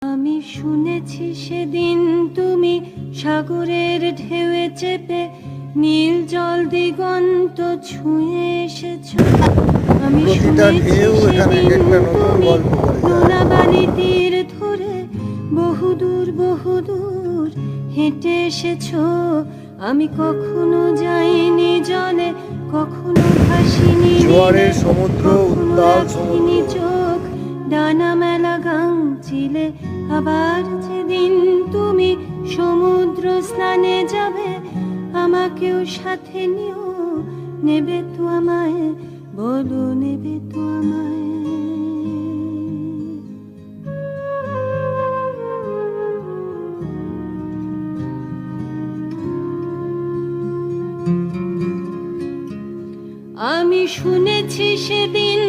আমি শুনেছি সেদিন তুমি সাগরের ঢেউয়ে চেপে নীল জল দিগন্ত ছুঁয়ে এসেছো। আমি শুনেছি সেদিন তুমি নোনা বালি তীর ধরে বহুদূর বহুদূর হেঁটে এসেছো। আমি কখনো যাইনি জলে, কখনো ভাসিনি জোয়ারের সমুদ্র, উত্তাল সমুদ্র, চোখ ডানা মেলা গাং চিলে। আবার যেদিন তুমি সমুদ্র স্নানে যাবে, আমাকেও সাথে নিও। নেবে তো আমায়, বলো নেবে তো আমায়। আমি শুনেছি সেদিন